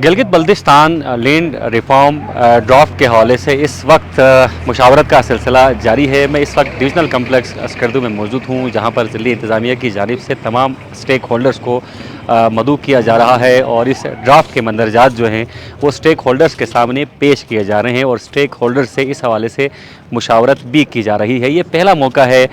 Gilgit Baltistan land reform draft کے حوالے سے اس وقت مشاورت کا سلسلہ جاری ہے۔ میں اس وقت ڈویژنل کمپلیکس اسکردو میں موجود ہوں، جہاں پر ضلعی انتظامیہ کی جانب سے تمام سٹیک ہولڈرز کو مدعو کیا جا رہا ہے، اور اس ڈرافٹ کے مندرجات جو ہیں وہ سٹیک ہولڈرز کے سامنے پیش کیے جا رہے ہیں، اور سٹیک ہولڈرز سے اس حوالے سے مشاورت بھی کی جا رہی ہے۔ یہ پہلا موقع ہے،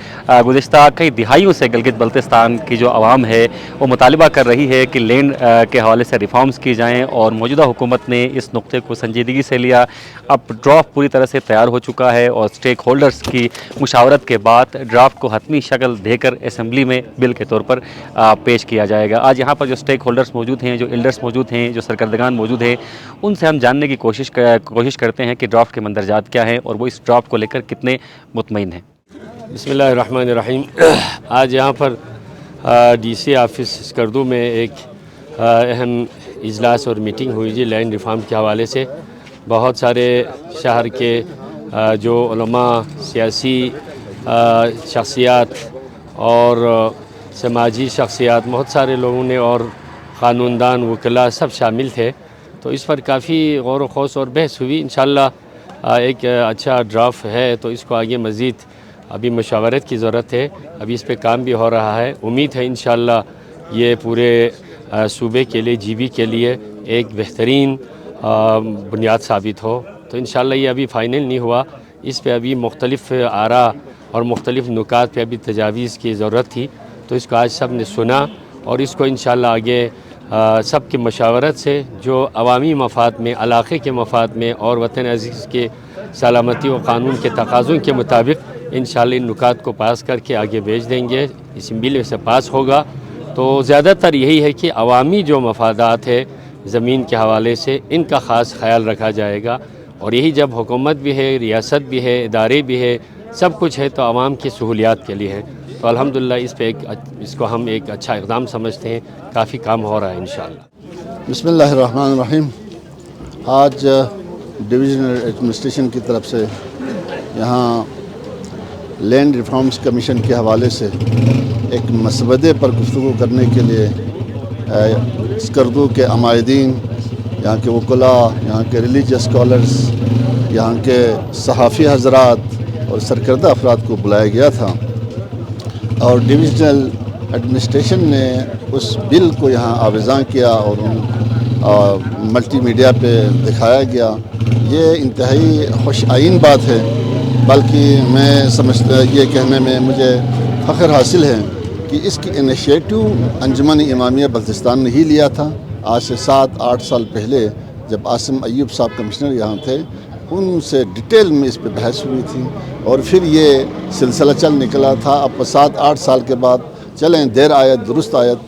گزشتہ کئی دہائیوں سے گلگت بلتستان کی جو عوام ہے وہ مطالبہ کر رہی ہے کہ لینڈ کے حوالے سے ریفارمز کی جائیں، اور موجودہ حکومت نے اس نقطے کو سنجیدگی سے لیا۔ اب ڈرافٹ پوری طرح سے تیار ہو چکا ہے، اور سٹیک ہولڈرز کی مشاورت کے بعد ڈرافٹ کو حتمی شکل دے کر اسمبلی میں بل کے طور پر پیش کیا جائے گا۔ آج یہاں پر جو سٹیک ہولڈرز موجود ہیں، جو ایلڈرز موجود ہیں، جو سرکردگان موجود ہیں، ان سے ہم جاننے کی کوشش کرتے ہیں کہ ڈرافٹ کے مندرجات کیا ہیں اور وہ اس ڈرافٹ کو لے کر کتنے مطمئن ہیں۔ بسم اللہ الرحمن الرحیم۔ آج یہاں پر ڈی سی آفس اسکردو میں ایک اہم اجلاس اور میٹنگ ہوئی جی لینڈ ریفارم کے حوالے سے۔ بہت سارے شہر کے جو علماء، سیاسی شخصیات اور سماجی شخصیات، بہت سارے لوگوں نے اور قانون دان، وکلاء سب شامل تھے، تو اس پر کافی غور و خوض اور بحث ہوئی۔ انشاءاللہ ایک اچھا ڈرافٹ ہے، تو اس کو آگے مزید ابھی مشاورت کی ضرورت ہے۔ ابھی اس پہ کام بھی ہو رہا ہے۔ امید ہے انشاءاللہ یہ پورے صوبے کے لیے، جی بی کے لیے ایک بہترین بنیاد ثابت ہو۔ تو انشاءاللہ یہ ابھی فائنل نہیں ہوا، اس پہ ابھی مختلف آراء اور مختلف نکات پہ ابھی تجاویز کی ضرورت تھی، تو اس کو آج سب نے سنا، اور اس کو انشاءاللہ آگے سب کی مشاورت سے جو عوامی مفاد میں، علاقے کے مفاد میں اور وطن عزیز کے سلامتی و قانون کے تقاضوں کے مطابق انشاءاللہ ان نکات کو پاس کر کے آگے بھیج دیں گے۔ اسمبلی سے پاس ہوگا، تو زیادہ تر یہی ہے کہ عوامی جو مفادات ہے زمین کے حوالے سے، ان کا خاص خیال رکھا جائے گا، اور یہی جب حکومت بھی ہے، ریاست بھی ہے، ادارے بھی ہے، سب کچھ ہے، تو عوام کی سہولیات کے لیے ہے۔ تو الحمدللہ اس کو ہم ایک اچھا اقدام سمجھتے ہیں، کافی کام ہو رہا ہے انشاءاللہ۔ بسم اللہ الرحمن الرحیم۔ آج ڈویژنل ایڈمنسٹریشن کی طرف سے یہاں لینڈ ریفارمز کمیشن کے حوالے سے ایک مسودے پر گفتگو کرنے کے لیے اسکردو کے عمائدین، یہاں کے وکلاء، یہاں کے ریلیجیس اسکالرز، یہاں کے صحافی حضرات اور سرکردہ افراد کو بلایا گیا تھا، اور ڈویژنل ایڈمنسٹریشن نے اس بل کو یہاں آویزاں کیا اور ملٹی میڈیا پہ دکھایا گیا۔ یہ انتہائی خوش آئین بات ہے، بلکہ میں سمجھتا یہ کہنے میں مجھے فخر حاصل ہے کہ اس کی انیشیٹو انجمن امامیہ بلتستان نے ہی لیا تھا۔ آج سے 7-8 سال پہلے جب عاصم ایوب صاحب کمشنر یہاں تھے، ان سے ڈیٹیل میں اس پہ بحث ہوئی تھی، اور پھر یہ سلسلہ چل نکلا تھا۔ اب 7-8 سال کے بعد چلیں، دیر آیت درست آیت،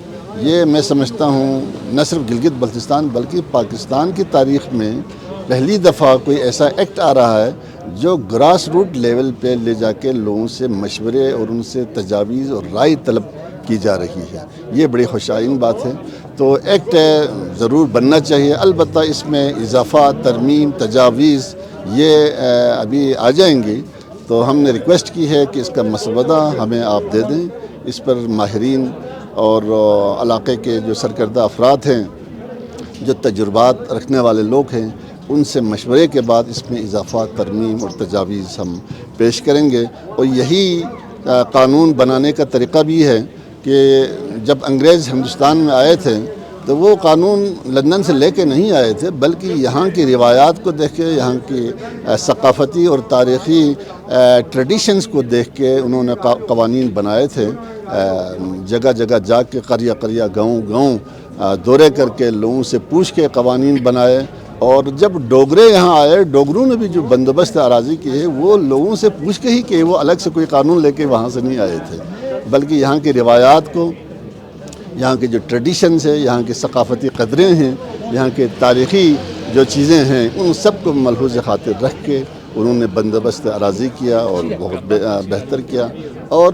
یہ میں سمجھتا ہوں نہ صرف گلگت بلتستان بلکہ پاکستان کی تاریخ میں پہلی دفعہ کوئی ایسا ایکٹ آ رہا ہے جو گراس روٹ لیول پہ لے جا کے لوگوں سے مشورے اور ان سے تجاویز اور رائے طلب کی جا رہی ہے۔ یہ بڑی خوشائن بات ہے۔ تو ایکٹ ضرور بننا چاہیے، البتہ اس میں اضافات، ترمیم، تجاویز یہ ابھی آ جائیں گی، تو ہم نے ریکویسٹ کی ہے کہ اس کا مسودہ ہمیں آپ دے دیں۔ اس پر ماہرین اور علاقے کے جو سرکردہ افراد ہیں، جو تجربات رکھنے والے لوگ ہیں، ان سے مشورے کے بعد اس میں اضافات، ترمیم اور تجاویز ہم پیش کریں گے۔ اور یہی قانون بنانے کا طریقہ بھی ہے کہ جب انگریز ہندوستان میں آئے تھے تو وہ قانون لندن سے لے کے نہیں آئے تھے، بلکہ یہاں کی روایات کو دیکھ کے، یہاں کی ثقافتی اور تاریخی ٹریڈیشنز کو دیکھ کے انہوں نے قوانین بنائے تھے۔ جگہ جگہ جا کے، قریہ قریہ، گاؤں گاؤں دورے کر کے لوگوں سے پوچھ کے قوانین بنائے۔ اور جب ڈوگرے یہاں آئے، ڈوگروں نے بھی جو بندوبست اراضی کی ہے وہ لوگوں سے پوچھ کے ہی کہ وہ الگ سے کوئی قانون لے کے وہاں سے نہیں آئے تھے، بلکہ یہاں کی روایات کو، یہاں کے جو ٹریڈیشنز ہیں، یہاں کی ثقافتی قدریں ہیں، یہاں کے تاریخی جو چیزیں ہیں، ان سب کو ملحوظ خاطر رکھ کے انہوں نے بندوبست اراضی کیا اور بہت بہتر کیا۔ اور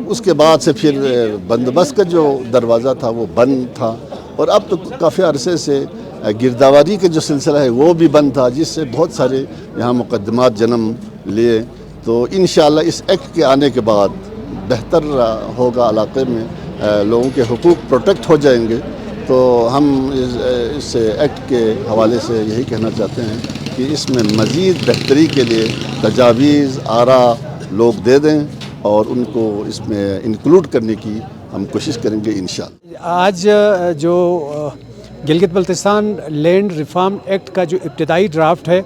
اس کے بعد سے پھر بندوبست کا جو دروازہ تھا وہ بند تھا، اور اب تو کافی عرصے سے گرداواری کا جو سلسلہ ہے وہ بھی بند تھا، جس سے بہت سارے یہاں مقدمات جنم لیے۔ تو انشاءاللہ اس ایکٹ کے آنے کے بعد بہتر ہوگا، علاقے میں لوگوں کے حقوق پروٹیکٹ ہو جائیں گے، تو ہم اس ایکٹ کے حوالے سے یہی کہنا چاہتے ہیں کہ اس میں مزید بہتری کے لیے تجاویز آراء لوگ دے دیں اور ان کو اس میں انکلوڈ کرنے کی ہم کوشش کریں گے انشاءاللہ۔ آج جو Gilgit Baltistan land reform act کا جو ابتدائی ڈرافٹ ہے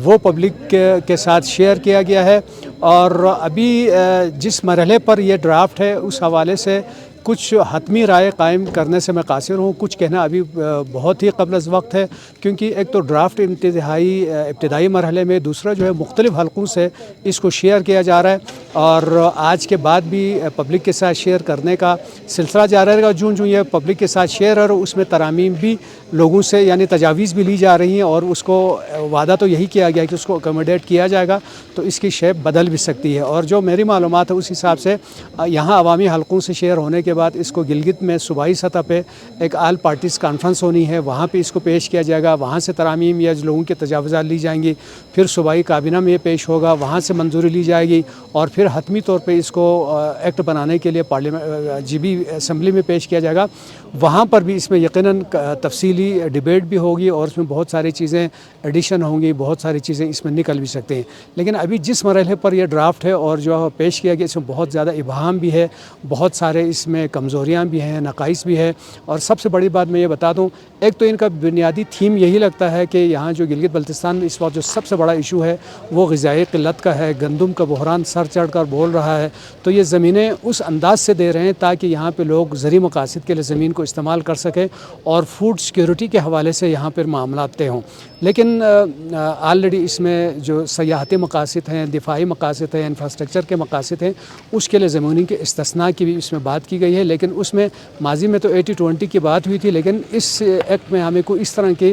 وہ پبلک کے ساتھ شیئر کیا گیا ہے، اور ابھی جس مرحلے پر یہ ڈرافٹ ہے اس حوالے سے کچھ حتمی رائے قائم کرنے سے میں قاصر ہوں، کچھ کہنا ابھی بہت ہی قبل از وقت ہے، کیونکہ ایک تو ڈرافٹ ابتدائی مرحلے میں، دوسرا جو ہے مختلف حلقوں سے اس کو شیئر کیا جا رہا ہے، اور آج کے بعد بھی پبلک کے ساتھ شیئر کرنے کا سلسلہ جاری رہے گا۔ جوں یہ پبلک کے ساتھ شیئر اور اس میں ترامیم بھی لوگوں سے یعنی تجاویز بھی لی جا رہی ہیں، اور اس کو وعدہ تو یہی کیا گیا کہ اس کو اکوموڈیٹ کیا جائے گا، تو اس کی شیپ بدل بھی سکتی ہے۔ اور جو میری معلومات ہے اس حساب سے یہاں عوامی حلقوں سے شیئر ہونے کے بعد اس کو گلگت میں صوبائی سطح پہ ایک آل پارٹیز کانفرنس ہونی ہے، وہاں پہ اس کو پیش کیا جائے گا، وہاں سے ترامیم یا لوگوں کے تجاوزات لی جائیں گی، پھر صوبائی کابینہ میں یہ پیش ہوگا، وہاں سے منظوری لی جائے گی، اور پھر حتمی طور پہ اس کو ایکٹ بنانے کے لیے جی بی اسمبلی میں پیش کیا جائے گا۔ وہاں پر بھی اس میں یقیناً تفصیلی ڈیبیٹ بھی ہوگی، اور اس میں بہت ساری چیزیں ایڈیشن ہوں گی، بہت ساری چیزیں اس میں نکل بھی سکتے ہیں۔ لیکن ابھی جس مرحلے پر یہ ڈرافٹ ہے اور جو پیش کیا گیا، اس میں بہت زیادہ ابہام بھی ہے، بہت سارے اس میں کمزوریاں بھی ہیں، نقائص بھی ہے، اور سب سے بڑی بات میں یہ بتا دوں، ایک تو ان کا بنیادی تھیم یہی لگتا ہے کہ یہاں جو گلگت بلتستان میں اس وقت جو سب سے بڑا ایشو ہے وہ غذائی قلت کا ہے، گندم کا بحران سر چڑھ کر بول رہا ہے، تو یہ زمینیں اس انداز سے دے رہے ہیں تاکہ یہاں پہ لوگ زرعی مقاصد کے لیے زمین کو استعمال کر سکیں، اور فوڈ سیکیورٹی کے حوالے سے یہاں پر معاملات طے ہوں۔ لیکن آلریڈی اس میں جو سیاحتی مقاصد ہیں، دفاعی مقاصد ہیں، انفراسٹرکچر کے مقاصد ہیں، اس کے لیے زمینوں کے استثناء کی بھی اس میں بات کی گئی ہے، لیکن اس میں ماضی میں تو 80-20 کی بات ہوئی تھی، لیکن اس ایکٹ میں ہمیں کوئی اس طرح کی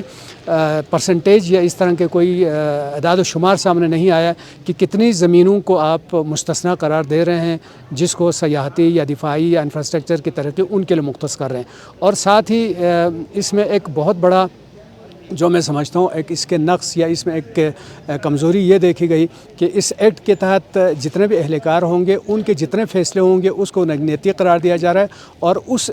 پرسنٹیج یا اس طرح کے کوئی اعداد و شمار سامنے نہیں آیا کہ کتنی زمینوں کو آپ مستثنیٰ قرار دے رہے ہیں جس کو سیاحتی یا دفاعی یا انفراسٹرکچر کی ترقی ان کے لیے مختص کر رہے ہیں۔ اور ساتھ ہی اس میں ایک بہت بڑا جو میں سمجھتا ہوں ایک اس کے نقص یا اس میں ایک کمزوری یہ دیکھی گئی کہ اس ایکٹ کے تحت جتنے بھی اہلکار ہوں گے ان کے جتنے فیصلے ہوں گے اس کو نیتی قرار دیا جا رہا ہے، اور اس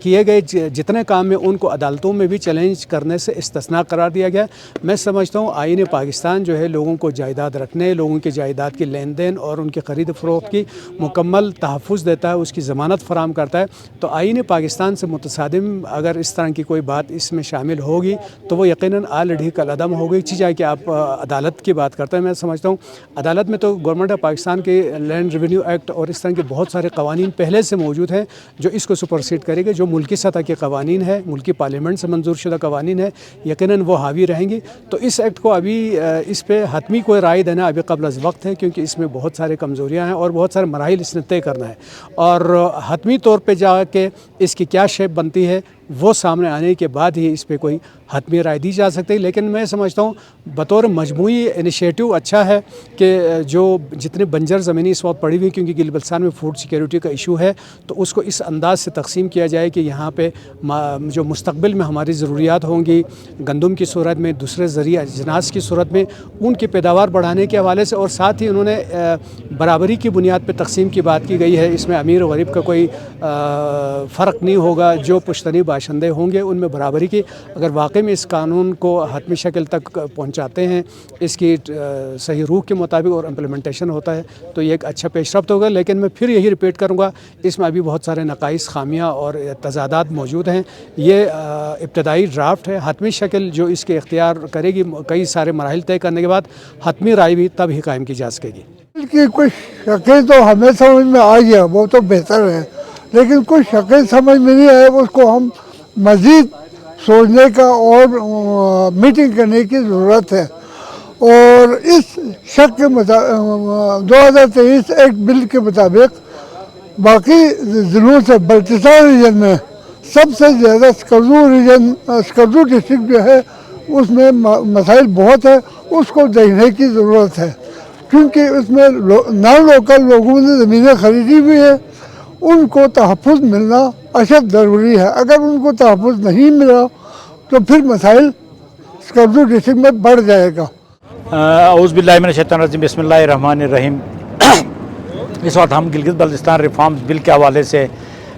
کیے گئے جتنے کام میں ان کو عدالتوں میں بھی چیلنج کرنے سے استثناء قرار دیا گیا۔ میں سمجھتا ہوں آئین پاکستان جو ہے لوگوں کو جائیداد رکھنے، لوگوں کی جائیداد کی لین دین اور ان کی خرید فروخت کی مکمل تحفظ دیتا ہے، اس کی ضمانت فراہم کرتا ہے، تو آئین پاکستان سے متصادم اگر اس طرح کی کوئی بات اس میں شامل ہوگی تو وہ یقیناً آلریڈی کل عدم ہو گئی۔ چاہے کہ آپ عدالت کی بات کرتے ہیں، میں سمجھتا ہوں عدالت میں تو گورنمنٹ آف پاکستان کے لینڈ ریونیو ایکٹ اور اس طرح کے بہت سارے قوانین پہلے سے موجود ہیں جو اس کو سپرسیڈ کرے گے، جو ملکی سطح کے قوانین ہیں، ملکی پارلیمنٹ سے منظور شدہ قوانین ہیں، یقیناً وہ حاوی رہیں گی۔ تو اس ایکٹ کو ابھی اس پہ حتمی کوئی رائے دینا ابھی قبل از وقت ہے، کیونکہ اس میں بہت سارے کمزوریاں ہیں اور بہت سارے مراحل اس نے طے کرنا ہے، اور حتمی طور پہ جا کے اس کی کیا شیپ بنتی ہے وہ سامنے آنے کے بعد ہی اس پہ کوئی حتمی رائے دی جا سکتی ہے۔ لیکن میں سمجھتا ہوں بطور مجموعی انیشیٹو اچھا ہے کہ جو جتنے بنجر زمینی اس وقت پڑی ہوئی، کیونکہ گلگت بلتستان میں فوڈ سیکیورٹی کا ایشو ہے، تو اس کو اس انداز سے تقسیم کیا جائے کہ یہاں پہ جو مستقبل میں ہماری ضروریات ہوں گی گندم کی صورت میں، دوسرے زرعی اجناس کی صورت میں، ان کی پیداوار بڑھانے کے حوالے سے، اور ساتھ ہی انہوں نے برابری کی بنیاد پہ تقسیم کی بات کی گئی ہے۔ اس میں امیر و غریب کا کوئی فرق نہیں ہوگا، جو پشتنی باشندے ہوں گے ان میں برابری کی۔ اگر واقعی میں اس قانون کو حتمی شکل تک پہنچاتے ہیں، اس کی صحیح روح کے مطابق اور امپلیمنٹیشن ہوتا ہے تو یہ ایک اچھا پیش رفت ہوگا۔ لیکن میں پھر یہی ریپیٹ کروں گا، اس میں ابھی بہت سارے نقائص، خامیاں اور تضادات موجود ہیں۔ یہ ابتدائی ڈرافٹ ہے، حتمی شکل جو اس کے اختیار کرے گی کئی سارے مراحل طے کرنے کے بعد حتمی رائے بھی تب ہی قائم کی جا سکے گی۔ کہ کچھ شکیں تو ہمیں سمجھ میں آ گیا، وہ تو بہتر ہے، لیکن کچھ شکیں سمجھ میں نہیں آئے، اس کو ہم مزید سوچنے کا اور میٹنگ کرنے کی ضرورت ہے۔ اور اس شک کے 2023 ایکٹ بل کے مطابق باقی ضلعوں سے بلتستان ریجن میں سب سے زیادہ اسکردو ڈسٹرکٹ جو ہے اس میں مسائل بہت ہے، اس کو دیکھنے کی ضرورت ہے، کیونکہ اس میں نان لوکل لوگوں نے زمینیں خریدی ہوئی ہیں، ان کو تحفظ ملنا اشد ضروری ہے۔ اگر ان کو تحفظ نہیں ملا تو پھر مسائل اسکردو ڈسٹرکٹ میں بڑھ جائے گا۔ اعوذ باللہ من الشیطان الرجیم، بسم اللہ الرحمن الرحیم۔ اس وقت ہم گلگت بلتستان ریفارمز بل کے حوالے سے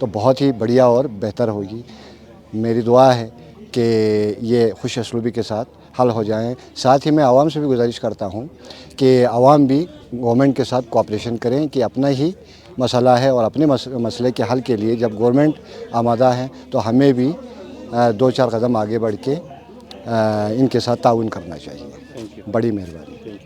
تو بہت ہی بڑھیا اور بہتر ہوگی. میری دعا ہے کہ یہ خوش اسلوبی کے ساتھ حل ہو جائیں. ساتھ ہی میں عوام سے بھی گزارش کرتا ہوں کہ عوام بھی گورنمنٹ کے ساتھ کوآپریشن کریں کہ اپنا ہی مسئلہ ہے اور اپنے مسئلے کے حل کے لیے جب گورنمنٹ آمادہ ہے تو ہمیں بھی 2-4 قدم آگے بڑھ کے ان کے ساتھ تعاون کرنا چاہیے. بڑی مہربانی.